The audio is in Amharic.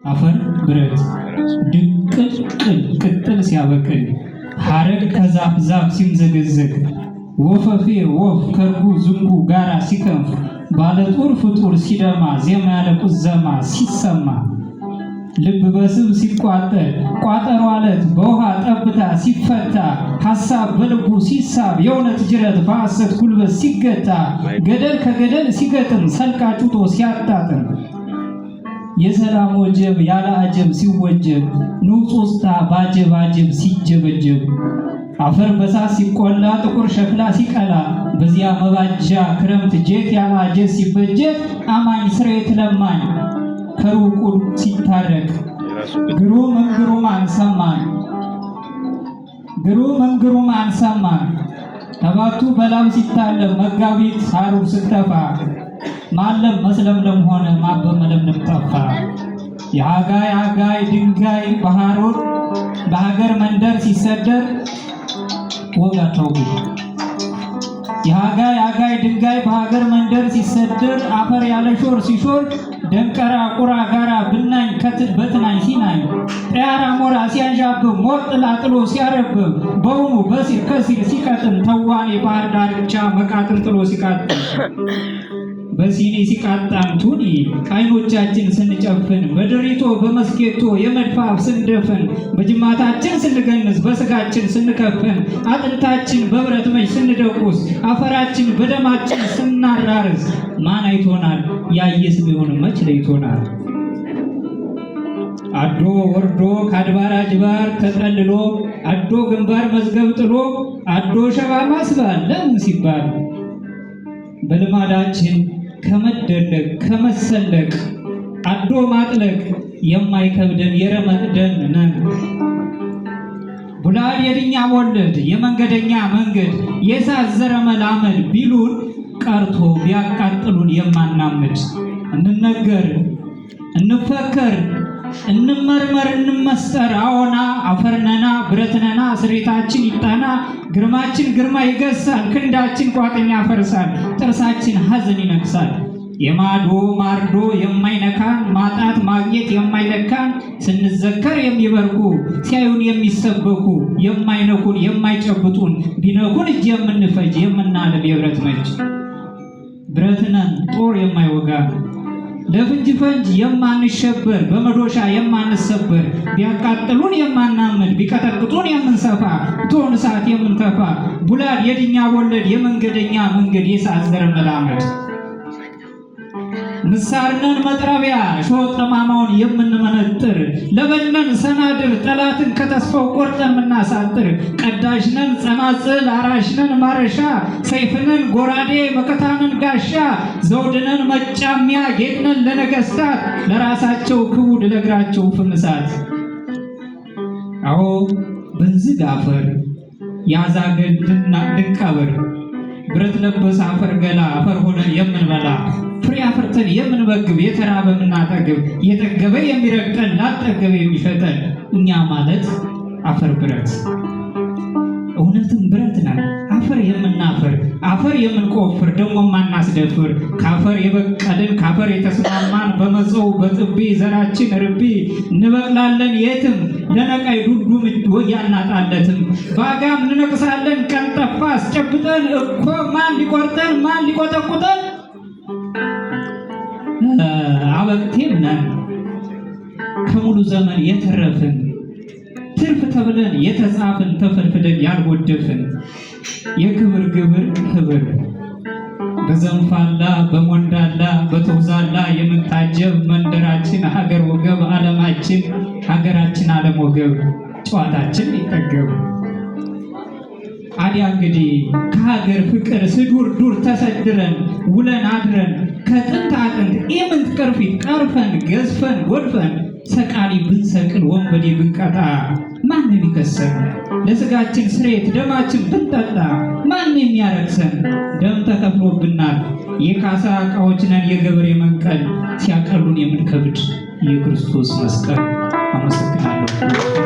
አፈር ብረት ቅጥል ሲያበቅል ሐረግ ከዛፍ ዛፍ ሲምዘገዘግ ወፈፌ ወፍ ከርጉ ዝንጉ ጋራ ሲከንፍ ባለጦር ፍጡር ሲደማ ዜማ ያለ ቁዘማ ሲሰማ ልብ በስብ ሲቋጠር ቋጠሮ አለት በውሃ ጠብታ ሲፈታ ሐሳብ በልቡ ሲሳብ የእውነት ጅረት በሐሰት ጉልበት ሲገታ ገደል ከገደል ሲገጥም ሰልቃጩቶ ሲያጣጥም የሰላም ወጀብ ያለ አጀብ ሲወጀብ ንውጽውጽታ ባጀብ አጀብ ሲጀበጀብ አፈር በሳት ሲቆላ ጥቁር ሸክላ ሲቀላ በዚያ መባጃ ክረምት ጄት ያለ አጀብ ሲበጀት አማኝ ስሬት ለማኝ ከሩቁ ሲታረቅ ግሩም እንግሩማን ሰማን ተባቱ በላም ሲታለም መጋቢት ሳሩር ስተፋ ማለም መስለምለም ሆነ ማበመለምለም ጠፋ የአጋይ ድንጋይ በሐሩር በሀገር መንደር ሲሰደር ወጋቸው የአጋይ ድንጋይ በሀገር መንደር ሲሰደር አፈር ያለ ሾር ሲሾር ደንቀራ ቁራ ጋራ ብናኝ በትናኝ ሲናኝ ጠያራ ሞራ ሲያንዣብብ ሞት ጥላጥሎ ሲያረብብ በውኑ በሲር ከሲር ሲቀጥን ተዋኔ ባህር ዳርቻ መቃጥን ጥሎ ሲቃጥን በሲኒ ሲቃጣን ቱኒ አይኖቻችን ስንጨፍን በድሪቶ በመስኬቶ የመድፋፍ ስንደፍን በጅማታችን ስንገንዝ በስጋችን ስንከፍን አጥንታችን በብረት መጅ ስንደቁስ አፈራችን በደማችን ስናራርስ ማን አይቶናል? ያየስ ቢሆን መች ለይቶናል? አዶ ወርዶ ከአድባር አጅባር ተጠልሎ አዶ ግንባር መዝገብ ጥሎ አዶ ሸባ ማስባል ለምን ሲባል በልማዳችን ከመደለቅ ከመሰለቅ አዶ ማጥለቅ የማይከብደን የረመቅደን ነን። ቡላድ የድኛ ወለድ የመንገደኛ መንገድ የሳዘረ መላመድ ቢሉን ቀርቶ ቢያቃጥሉን የማናምድ እንነገር እንፈከር እንመርመር እንመስጠር አዎና አፈርነና ብረትነና ስሬታችን ይጣና ግርማችን ግርማ ይገሳል ክንዳችን ቋጥኛ ያፈርሳል ጥርሳችን ሐዘን ይነክሳል የማዶ ማርዶ የማይነካን ማጣት ማግኘት የማይለካን ስንዘከር የሚበርኩ ሲያዩን የሚሰበኩ የማይነኩን የማይጨብጡን ቢነኩን እጅ የምንፈጅ የምናልብ የብረት መጅ ብረትነን ጦር የማይወጋ ለፍንጅ ፈንጅ የማንሸበር በመዶሻ የማንሰበር ቢያቃጥሉን የማናምድ ቢቀጠቅጡን የምንሰፋ ቶን ሰዓት የምንተፋ ቡላድ የድኛ ወለድ የመንገደኛ መንገድ የሳዘረ መላመድ ምሳርነን መጥረቢያ ሾጥ ጠማማውን የምንመነጥር ለበነን ሰናድር ጠላትን ከተስፋው ቆርጠን ምናሳጥር ቀዳሽነን ጸናጽል አራሽነን ማረሻ ሰይፍነን ጎራዴ መከታነን ጋሻ ዘውድነን መጫሚያ ጌጥነን ለነገስታት ለራሳቸው ክቡድ ለእግራቸው ፍምሳት አዎ በዝግ አፈር ያዛገን ድንቀብር ብረት ለበስ አፈር ገላ አፈር ሆነን የምንበላ ፍሬ አፍርተን የምንበግብ የተራበ ምናጠግብ የጠገበ የሚረግጠን ላጠገበ የሚፈጠን እኛ ማለት አፈር ብረት እውነትም ብረት ነን አፈር የምናፈር አፈር የምንቆፍር ደግሞ ማናስደፍር ካፈር የበቀልን ካፈር የተስማማን በመጸው በጥቢ ዘራችን ርቢ እንበቅላለን የትም ለነቃይ ዱዱ ወያናጣለትም ባጋም እንነቅሳለን ቀንጠፋ አስጨብጠን እኮ ማን ሊቆርጠን ማን ሊቆጠቁጠን አበቅቴም ነን ከሙሉ ዘመን የተረፍን ትርፍ ተብለን የተጻፍን ተፈልፍለን ያልጎደፍን የክብር ግብር ህብር በዘንፋላ በሞንዳላ በተውዛላ የምታጀብ መንደራችን ሀገር ወገብ ዓለማችን ሀገራችን ዓለም ወገብ ጨዋታችን ይጠገብ አዲያ እንግዲህ ከሀገር ፍቅር ስዱር ዱር ተሰድረን ውለን አድረን ከጥንት አጥንት ኢምንት ቅርፊት ቀርፈን ገዝፈን ጎድፈን ሰቃሊ ብንሰቅል ወንበዴ ብንቀጣ ማንም ይከሰን ለስጋችን ስሬት ደማችን ብንጠጣ ማንም የሚያረክሰን ደም ተከፍሎብናል የካሳ ዕቃዎች ነን የገበሬ መንቀል ሲያቀሉን የምንከብድ የክርስቶስ መስቀል አመሰግናለሁ።